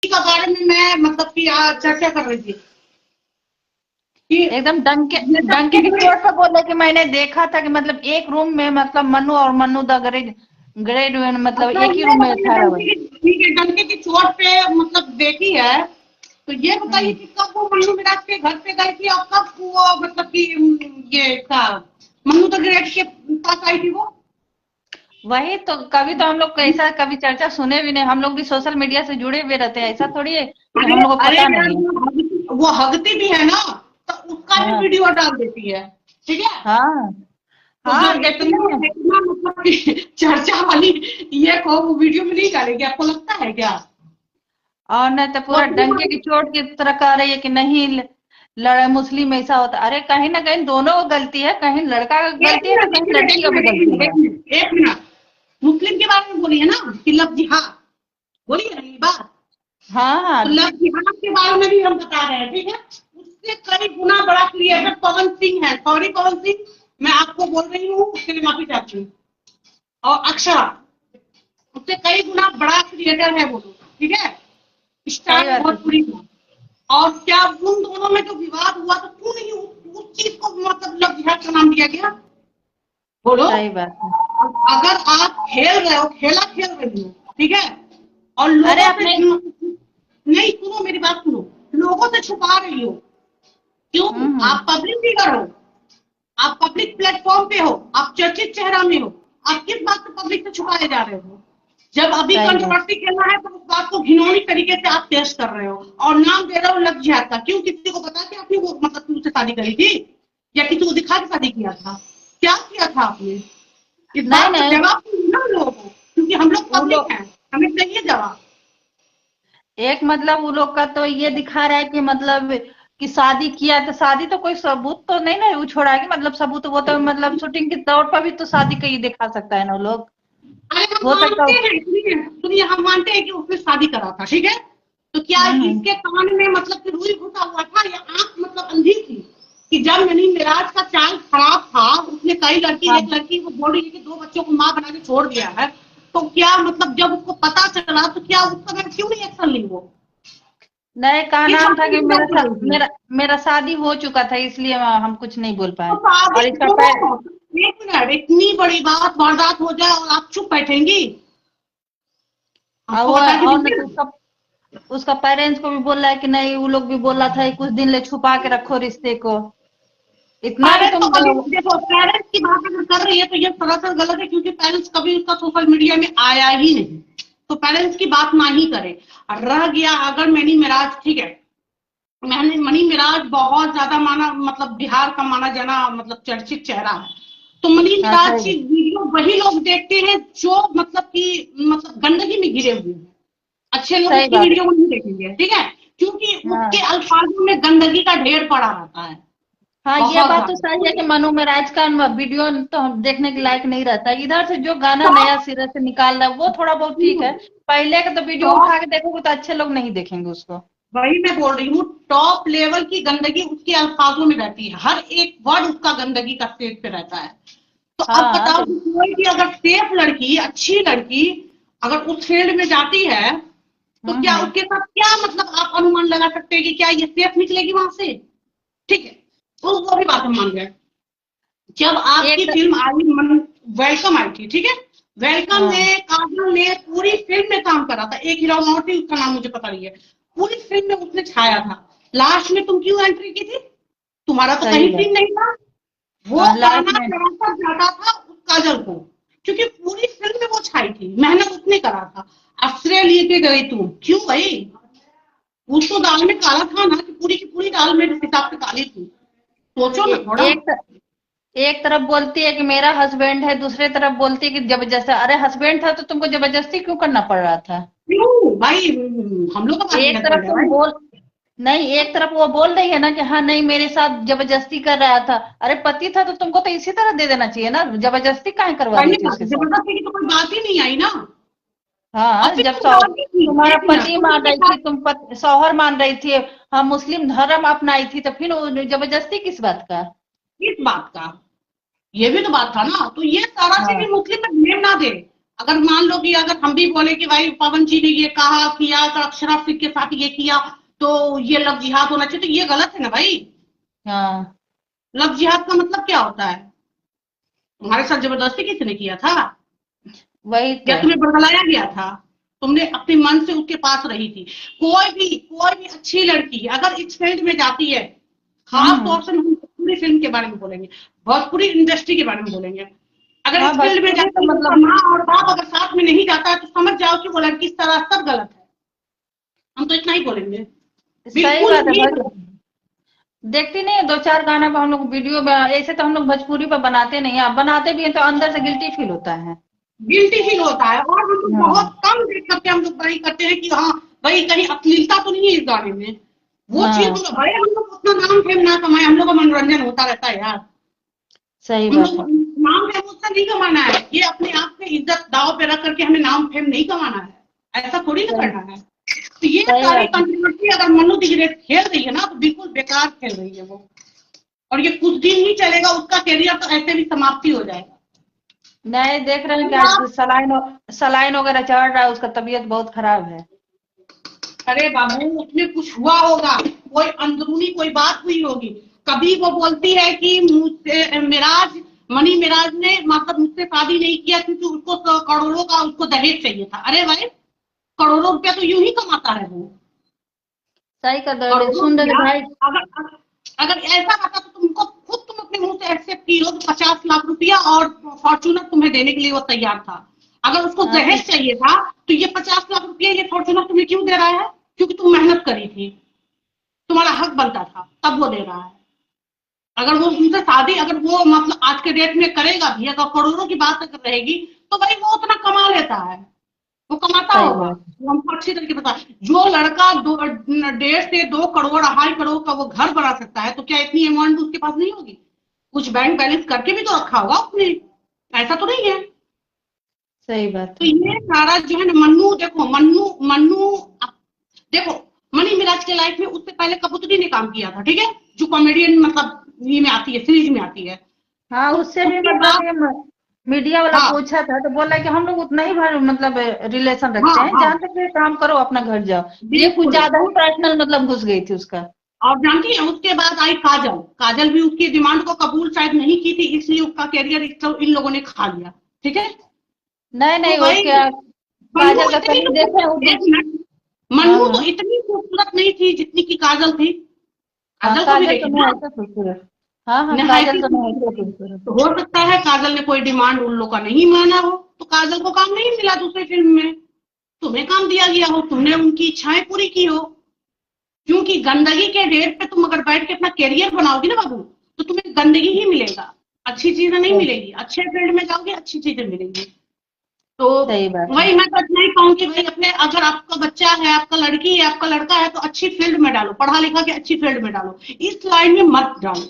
का बारे में मैं मतलब कि चर्चा कर रही थी कि एकदम डंके ये सब डंके की चीजें। चोट पे बोले कि मैंने देखा था कि मतलब एक रूम में मतलब मन्नू और मन्नू द ग्रेड ग्रेड मतलब अच्छा एक ही ये रूम में बताइए, ठहरा हुआ। डंके की, ठीक है, डंके की चोट पे मतलब देखी है, तो ये बताइए हम्म। कि कब वो मन्नू मिराज के घर पे गई थी और कब वो मतलब कि ये था मन्नू द ग्रेट के पास आई थी वो। वही तो, कभी तो हम लोग को ऐसा कभी चर्चा सुने भी नहीं, हम लोग भी सोशल मीडिया से जुड़े हुए रहते हैं, ऐसा थोड़ी है कि अरे हम लोग को अरे पता यार, नहीं है। वो हगती भी है ना, तो उसका भी हाँ वीडियो डाल देती है। ठीक है। हाँ तो हाँ, जब देखते इतना हैं। इतना मतलब कि चर्चा वाली ये को वो वीडियो में नहीं डालेगी, आपको लगता है क्या? और नहीं तो पूरा सोशल डंके की चोट की तरह कह रही है कि नहीं लड़ाई मुस्लिम ऐसा होता। अरे कहीं ना कहीं दोनों को गलती है, कहीं लड़का का एक गलती है तो मिनट, एक कहीं मिनट, लड़की एक का भी मिनट, एक गलती मिनट, है। एक मिनट, एक मिनट। मुस्लिम के बारे में बोली है ना कि लव जिहाद, बोली है ना ये बात। हाँ तो हाँ। लव जिहाद के बारे में भी हम बता रहे हैं, ठीक है। उससे कई गुना बड़ा क्रिएटर पवन सिंह है, सॉरी पवन सिंह, मैं आपको बोल रही हूँ, उसके लिए माफी चाहती हूँ। और अक्षरा, उससे कई गुना बड़ा क्रिएटर है वो लोग, ठीक है। सही स्टार बात है। भोजपुरी का। और क्या उन दोनों में जो विवाद हुआ, तो क्यों नहीं उस चीज को मतलब लव जिहाद का नाम दिया गया? बोलो। सही बात है। अगर आप खेल रहे हो, खेला खेल रही हो, ठीक है, और अरे लोगों आप से नहीं। नहीं, सुनो मेरी बात सुनो, लोगों से छुपा रही हो, क्यों? आप हम्म। पब्लिक फिगर हो, आप पब्लिक प्लेटफॉर्म पे हो, आप चर्चित चेहरा में हो, आप किस बात से पब्लिक से छुपाए जा रहे हो? जब अभी सही बात। कंट्रोवर्सी खेलना है तो उस बात को घिनौनी तरीके से आप पेश कर रहे हो और नाम दे रहे हो लव जिहाद का। क्यों? किसी को पता कि आपने वो मतलब उससे शादी करी थी या किसी को दिखा के शादी किया था? क्या किया था आपने? इस नहीं बात का नहीं, जवाब दीजिए ना लोगों को, क्योंकि हम लोग वो पब्लिक लोग हैं, हमें चाहिए जवाब। एक मतलब वो लोग का तो ये दिखा रहा है कि मतलब कि शादी किया, तो शादी तो कोई सबूत तो नहीं ना वो छोड़ा है कि मतलब सबूत, वो तो मतलब शूटिंग के तौर पर भी तो शादी का ही दिखा सकता है ना वो लोग। अरे हम हो सकता मानते हो। हैं, सुनिए सुनिए, हम मानते हैं कि उसने शादी करा था, ठीक है। तो क्या हम्म। इसके कान में मतलब कि रुई घुसा हुआ था या आंख मतलब अंधी थी कि जब ननी मिराज का चाल खराब था, उसने कई लड़की, हाँ। एक लड़की को बोल रही है कि 2 बच्चों को माँ बना के छोड़ दिया है, तो क्या मतलब जब उसको पता चला तो क्या उस समय क्यों नहीं एक्शन ली वो? नहीं, कहा किस नाम बात था की कि जरूरत पड़ रही थी? मेरा शादी हो चुका था, इसलिए हम कुछ नहीं बोल तो पाए। शादी और इसका पैर। सुनो, एक मिनट, इतनी बड़ी बात वारदात हो जाए और आप चुप बैठेंगी? और आपको वो बता के और न दीजिए तो ना। उसका पेरेंट्स को भी बोल रहा है कि नहीं, वो लोग भी बोल रहा था कि कुछ दिन ले छुपा के रखो रिश्ते को, इतना भी पेरेंट्स तो तुम कभी देखो, पेरेंट्स की बात अगर कर रही है तो ये सरासर गलत है, क्योंकि पेरेंट्स कभी उसका सोशल मीडिया में आया ही नहीं, तो पेरेंट्स की बात ना ही करे। और रह गया अगर मनी मिराज, ठीक है, मैंने मनी मिराज बहुत ज्यादा माना, मतलब बिहार का माना जाना मतलब चर्चित चेहरा है, तो मनी हाँ मिराज सही की है। वीडियो वही लोग देखते हैं जो मतलब कि मतलब गंदगी में घिरे हुए हैं। अच्छे लोग सही उसकी बात वीडियो को नहीं देखेंगे, ठीक है, क्योंकि है। उसके हाँ अल्फाजों में गंदगी का ढेर पड़ा रहता है, हाँ, ये बहुत बात तो सही है ज्यादा। कि मनु महाराज का वीडियो तो हम देखने के लायक नहीं रहता। इधर से जो गाना नया टॉप सिरे से निकाल रहा है वो थोड़ा बहुत ठीक है। पहले का तो वीडियो टॉप उठा के देखोगे तो अच्छे लोग नहीं देखेंगे उसको। वही मैं बोल रही हूँ, टॉप लेवल की गंदगी उसके अल्फाजों में रहती है, हर एक वर्ड उसका गंदगी का स्टेज पे रहता है। तो अब हाँ बताओ तो कि कोई भी अगर सेफ लड़की, अच्छी लड़की अगर उस फील्ड में जाती है, तो क्या हम्म। उसके साथ क्या मतलब आप अनुमान लगा सकते हैं कि क्या ये सेफ निकलेगी वहां से? ठीक है, तो वो भी बात हम मान गए। जब आपकी एक। फिल्म आई वेलकम आई थी, ठीक है, वेलकम हाँ में काजल ने पूरी फिल्म में काम करा था, एक हीरोइन और थी, उसका नाम मुझे पता नहीं है, पूरी फिल्म में उसने छाया था। लास्ट में तुम क्यों एंट्री की थी? तुम्हारा तो सही कहीं बात। सीन नहीं था। वो हाँ लास्ट गाना में। चढ़ाकर जाता था उस काजल को, क्योंकि पूरी फिल्म में वो छाई थी, मेहनत उसने करा था। आश्रय लेके गई तुम क्यों भाई? कुछ तो दाल में काला था ना, कि पूरी की पूरी दाल में हिसाब से काली थी? सोचो ना थोड़ा। एक एक तरफ बोलती है कि मेरा हस्बैंड है, दूसरे तरफ बोलती है कि जबरदस्ती। अरे हस्बैंड था तो तुमको जबरदस्ती क्यों करना पड़ रहा था? क्यों भाई? हम लोग का बात भी एक तरफ हस्बैंड है तुम भाई। बोल नहीं, एक तरफ वो बोल रही है ना कि हाँ नहीं मेरे साथ जबरदस्ती कर रहा था। अरे पति था तो तुमको तो इसी तरह दे देना चाहिए ना, जबरदस्ती काहे करवा रही वही थी बात उसके है, साथ? जबरदस्ती की तो कोई बात ही नहीं आई ना। और हाँ फिर जब तुम डालती थी, तुम्हारा एक मिनट, पति तुम मान उसके रही थी, साथ, शौहर मान रही थी, हाँ मुस्लिम धर्म अपनाई थी, तो फिर वो जबरदस्ती किस बात का? किस बात का? ये भी तो बात था ना, तो ये सारा चीज हाँ मुस्लिम में ब्लेम ना दे। अगर मान लो कि अगर हम भी बोले कि भाई पवन जी ने ये कहा किया तो अक्षरा सिंह के साथ ये किया तो ये लव जिहाद होना चाहिए, तो ये गलत है ना भाई। हाँ लव जिहाद का मतलब क्या होता है? तुम्हारे साथ जबरदस्ती किसने किया था? वही या तो। तुम्हें बरगलाया गया था? तुमने अपने मन से उसके पास रही थी। कोई भी अच्छी लड़की अगर इस फील्ड में जाती है, खास हम्म। तौर से हम भोजपुरी फिल्म के बारे में बोलेंगे, भोजपुरी इंडस्ट्री के बारे में बोलेंगे, अगर हाँ इस फील्ड में भोजपुरी तो जाती है उसका मतलब माँ और बाप अगर साथ में नहीं जाता है तो समझ जाओ कि वो लड़की सरासर गलत है। हम तो इतना ही बोलेंगे। सही बिल्कुल बात है भी भाई। देखती नहीं है, दो चार गाना पर हम लोग वीडियो में, ऐसे तो हम लोग भोजपुरी पर बनाते नहीं है, अब बनाते भी हैं तो अंदर से गिल्टी फील होता है। गिल्टी फील होता है, और हम लोग हाँ बहुत कम देख करके हम लोग बड़ी करते हैं कि हाँ भाई कहीं अश्लीलता तो नहीं है इस गाने में। वो चीज हाँ हम भाई हम लोग उतना नाम फेम ना कमाए, हम लोग का मनोरंजन होता रहता है यार। सही हम बात लोग है। नाम फेम उससे नहीं कमाना है, ये अपने आप में इज्जत दाव पे रख करके हमें नाम फेम नहीं कमाना है, ऐसा थोड़ी ना सही करना है। तो ये सही सारी बात है। कंट्रोवर्सी अगर मनु दिग्गज खेल रही है ना तो बिल्कुल बेकार खेल रही है वो, और ये कुछ दिन ही चलेगा, उसका करियर तो ऐसे भी समाप्ति हो जाएगा। नहीं देख रहे हैं कि आप आज सलाइन वगैरह चढ़ रहा है, उसका तबीयत बहुत खराब है। अरे बाबू उसमें कुछ हुआ होगा, कोई अंदरूनी कोई बात हुई होगी। कभी वो बोलती है कि मुझसे मिराज मनी मिराज ने मतलब मुझसे शादी नहीं किया क्योंकि उसको करोड़ों का उसको दहेज चाहिए था। अरे भाई करोड़ों रुपया तो यूं ही कमाता है वो। सही कर दो, करोड़ों सुन रहे थे रुपया भाई। अगर अगर ऐसा रहता तो तुमको खुद तुम अपने मुंह से एक्सेप्ट की हो कि 50 लाख रुपया और फॉर्चूनर तुम्हें देने के लिए वो तैयार था। अगर उसको हाँ तो दहेज चाहिए था तो ये 50 लाख रुपया ये फॉर्चूनर तुम्हें क्यों दे रहा है? क्योंकि तुम मेहनत करी थी, तुम्हारा हक बनता था, तब वो दे रहा है। अगर वो उनसे शादी अगर वो मतलब आज के डेट में करेगा भी, अगर करोड़ों की बात अगर रहेगी तो भाई वो उतना कमा लेता है, वो कमाता सही होगा। बात। वो हमको अच्छी तरीके पता है। जो लड़का 1.5 से 2 करोड़ 2.5 करोड़ का वो घर बना सकता है तो क्या इतनी अमाउंट उसके पास नहीं होगी? कुछ बैंक बैलेंस करके भी तो रखा होगा उसने, ऐसा तो नहीं है। सही बात तो है। ये सारा जो है ना मन्नू, देखो मन्नू मन्नू देखो मनी मिराज के लाइफ में उससे पहले कबूतरी ने काम किया था, ठीक है, जो कॉमेडियन मतलब ये में आती है, सीरीज में आती है। हाँ उससे भी उसके मतलब बाद ये मीडिया वाला हाँ पूछा था तो बोला कि हम लोग उतना ही मतलब रिलेशन हाँ रखते हैं, हाँ जहाँ तक ये काम करो अपना घर जाओ। ये कुछ बिल्कुल। ज्यादा ही पर्सनल मतलब घुस गई थी उसका। और जानती है उसके बाद आई काजल, काजल भी उसकी डिमांड को कबूल शायद नहीं की थी, इसलिए उसका कैरियर इन लोगों ने खा लिया, ठीक है। नहीं तो नहीं वो भाई क्या, मन्नू काजल का इतनी करीब देखे वो तो तो। एक मिनट, हाँ मन्नू तो हाँ। इतनी खूबसूरत नहीं थी जितनी की काजल थी। हाँ काजल को भी काजल तो देखी नहीं ना, ऐसा खूबसूरत। हाँ हाँ निहायती काजल तो नहीं ऐसा खूबसूरत थी। खूबसूरत। तो हो सकता है काजल ने कोई डिमांड उन लोग का नहीं माना हो, तो काजल को काम नहीं मिला दूसरी फिल्म में, तुम्हें काम दिया गया हो, तुमने उनकी इच्छाएं पूरी की हो। क्योंकि गंदगी के ढेर पे तुम अगर बैठ के अपना करियर बनाओगी ना बाबू, तो तुम्हें गंदगी ही मिलेगा, अच्छी चीजें नहीं सही मिलेगी। अच्छे फील्ड में जाओगे अच्छी चीजें मिलेंगी। तो सही बात है। वही मैं तो नहीं कहूंगी भाई अपने, अगर आपका बच्चा है, आपका लड़की है, आपका लड़का है तो अच्छी फील्ड में डालो, पढ़ा लिखा के अच्छी फील्ड में डालो, इस लाइन में मत डालो।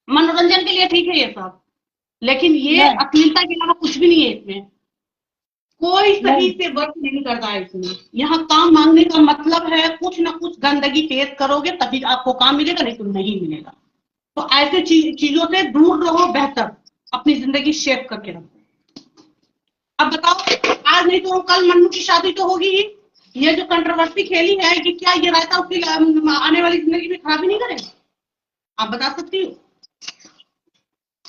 मनोरंजन के लिए ठीक है ये सब, लेकिन ये नहीं अश्लीलता के अलावा कुछ भी नहीं है इसमें। कोई सही नहीं से वर्क नहीं करता है इसमें। यहाँ काम मांगने का मतलब है कुछ ना कुछ गंदगी पेश करोगे तभी आपको काम मिलेगा, नहीं तो नहीं मिलेगा। तो ऐसे चीजों से दूर रहो, बेहतर अपनी जिंदगी शेप करके रखो। अब बताओ, आज नहीं तो कल मन्नू की शादी तो होगी ही। ये जो कंट्रोवर्सी खेली है कि क्या ये रायता उसकी आने वाली जिंदगी में खराबी नहीं करेगा? आप बता सकती हो?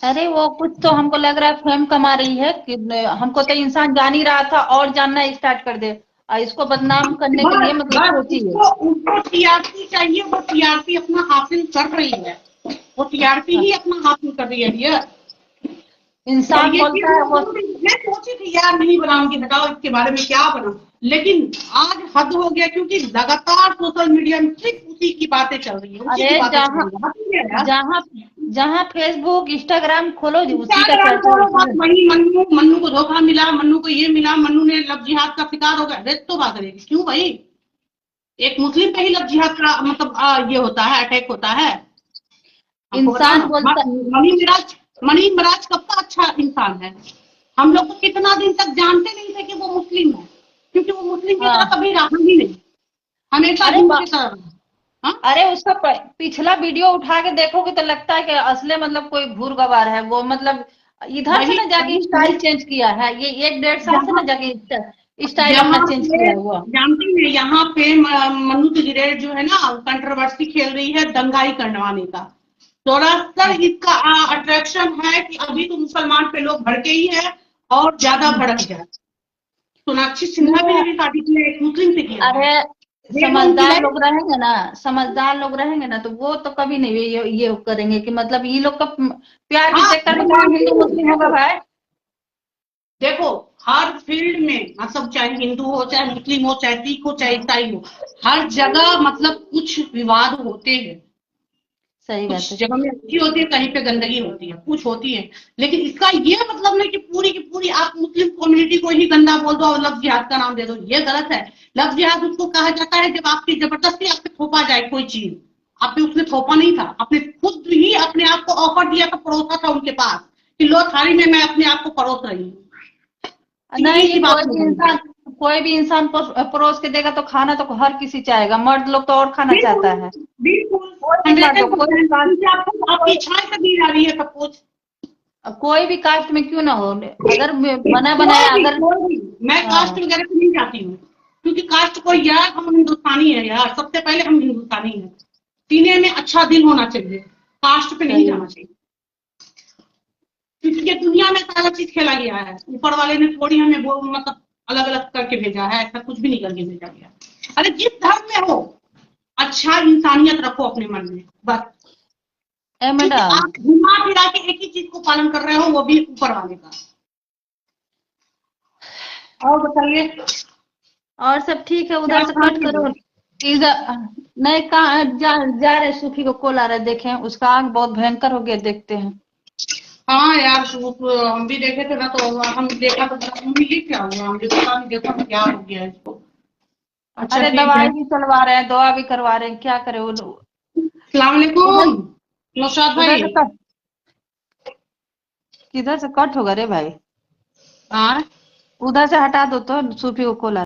अरे वो कुछ तो हमको लग रहा है फेम कमा रही है कि हमको तो इंसान जान ही रहा था और जानना स्टार्ट कर दे, और इसको बदनाम करने के लिए बस मतलब बस सोची है। उसको टीआरपी चाहिए, वो टीआरपी अपना हासिल कर रही है, वो टीआरपी ही अपना हासिल कर रही है भैया। और इंसान ये चीज बोलता है वो। मैं सोची थी यार नहीं बनाऊंगी, बताओ इसके बारे में क्या बनाऊं, लेकिन आज हद हो गया क्योंकि लगातार सोशल मीडिया में सिर्फ उसी की बातें चल रही है, उसी की अरे बातें चल जहाँ रही है, हद हो गया यार। जहाँ जहाँ फेसबुक इंस्टाग्राम खोलो उसी का इंस्टाग्राम चर्चा को उसी बस में। वही मन्नू मन्नू को धोखा मिला, मन्नू को ये मिला, मन्नू ने लव जिहाद का शिकार हो गया, रेत तो बात करेगी क्यों भाई? एक मुस्लिम पे ही लव जिहाद का मतलब ये होता है, अटैक होता है। हमको बताओ इंसान ना, बोलता। मनी मिराज कब का अच्छा इंसान है? हम लोग तो कितना दिन तक जानते नहीं थे कि वो मुस्लिम है, क्योंकि वो मुस्लिम की तरह हाँ कभी रहा ही नहीं, हमेशा अरे हिंदू की तरह रहा। हाँ? अरे उसका पिछला वीडियो उठा के देखोगे तो लगता है कि असले मतलब कोई भूर गवार है वो, मतलब इधर से वही ना जाके स्टाइल चेंज किया है, ये 1-1.5 साल से ना जाके स्टाइल अपना यहाँ चेंज पे किया हुआ। जानती है, यहाँ पे मनु तिग्रे जो है ना कंट्रोवर्सी खेल रही है दंगाई करवाने का। थोड़ा सा इसका अट्रैक्शन है कि अभी तो मुसलमान पे लोग भड़के ही है और ज्यादा भड़क जाए। सोनाक्षी सिन्हा भी ने शादी की है, एक मुस्लिम से किया है। अरे समझदार लोग रहेंगे ना, समझदार लोग रहेंगे ना, तो वो तो कभी नहीं ये करेंगे कि मतलब ये लोग का प्यार के हाँ, चक्कर में मैं कौन जानती हिंदू हूँ। मुस्लिम होगा भाई। देखो, हर फील्ड में मतलब चाहे हिंदू हो, चाहे मुस्लिम हो, चाहे सिख हो, चाहे ईसाई हो, हर जगह मतलब कुछ विवाद होते हैं। सही बात कुछ है। जगह में अच्छी होती है, कहीं पे गंदगी होती है, कुछ होती है। लेकिन इसका ये मतलब नहीं कि पूरी की पूरी आप मुस्लिम कम्युनिटी को ही गंदा बोल दो और लफ्ज जिहाद का नाम दे दो, ये गलत है। लफ्ज जिहाद उसको कहा जाता है जब आपकी जबरदस्ती आप पे थोपा जाए कोई चीज। आप पे उसने थोपा नहीं था, आपने खुद ही अपने आप को ऑफर दिया था, परोसा था उनके पास कि लो थाली में मैं अपने आप को परोस रही हूँ। नहीं, सीधी ये सी बात है। कोई भी इंसान परोस के देगा तो खाना तो हर किसी चाहेगा, मर्द लोग तो और खाना चाहता बिल्कुल है। बिल्कुल, कोई भी मर्द हो, 100% आपको आपकी इच्छाएं से दी जा रही है सब कुछ। कोई भी कास्ट में क्यों ना हो, अगर बना बनाया कोई भी अगर। कोई भी, मैं कास्ट हाँ, वगैरह पे नहीं जाती हूँ, क्योंकि कास्ट कोई, यार हम हिंदुस्तानी है यार, सबसे पहले हम हिंदुस्तानी हैं। सीने में अच्छा दिल होना चाहिए, कास्ट पे नहीं सही जाना चाहिए। क्योंकि ये दुनिया में सारा चीज खेला गया है, ऊपर वाले ने थोड़ी हमें वो मतलब अलग अलग करके भेजा है, ऐसा कुछ भी नहीं करके भेजा गया। अरे जिस धर्म में हो, अच्छा इंसानियत रखो अपने मन में बस। ए क्योंकि मैडम, आप घुमा फिरा के एक ही चीज को पालन कर रहे हो, वो भी ऊपर वाले का। और बताइए, और सब ठीक है, क्या उधर से खाना कट है? करो। इधर नहीं, कहाँ जा रहे, सूफी को कॉल आ रहा है, देखें उसका आंख बहुत भयंकर हो गया, देखते हैं। हाँ यार, हम भी देखे थे ना, तो हम देखा तो हम भी, ये क्या हुआ, मुझे पता नहीं, देखो क्या हो गया इसको। अच्छा अरे ठीक दवाई है। भी चलवा रहे हैं, दवा भी करवा रहे हैं, क्या करे वो लोग। सलाम उधर वालेकुम नौशाद उधर भाई। से कट, किधर से कट होगा रे भाई। हाँ, उधर से हटा दो तो, सूफी को कॉल आ रहा है।